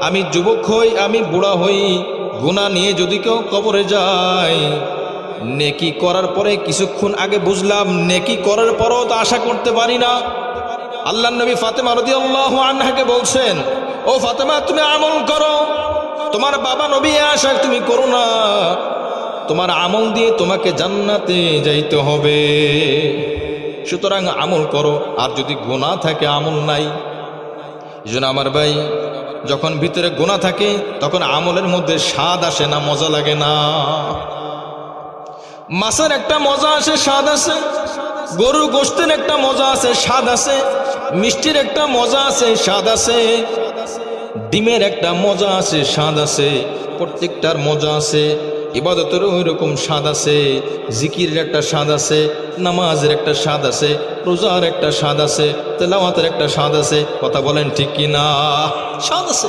আমি যুবক হই, আমি বুড়া হই, গুনাহ নিয়ে যদি কেউ কবরে যায়, নেকি করার পরে কিছুক্ষণ আগে বুঝলাম নেকি করার পরও তো আশা করতে পারি না। আল্লাহর নবী ফাতেমা রাদিয়াল্লাহু আনহাকে বলছেন, ও ফাতেমা তুমি আমল করো, তোমার বাবা নবী আশা তুমি করো না, তোমার আমল দিয়ে তোমাকে জান্নাতে যাইতে হবে, সুতরাং আমল করো। আর যদি গুনাহ থাকে আমল নাই, এজন্য আমার ভাই যখন ভিতরে গুনাহ থাকে তখন আমলের মধ্যে স্বাদ আসে না, মজা লাগে না। মাছের একটা মজা আছে, স্বাদ আছে, গরুর গোশতের একটা মজা আছে, স্বাদ আছে, মিষ্টির একটা মজা আছে, স্বাদ আছে, ডিমের একটা মজা আছে, স্বাদ আছে, প্রত্যেকটার মজা আছে। ইবাদতেরও ওই রকম স্বাদ আছে, জিকিরের একটা স্বাদ আছে, নামাজের একটা স্বাদ আছে, রোজার একটা স্বাদ আছে, তেলাওয়াতের একটা স্বাদ আছে। কথা বলেন ঠিক কি না? স্বাদ আছে।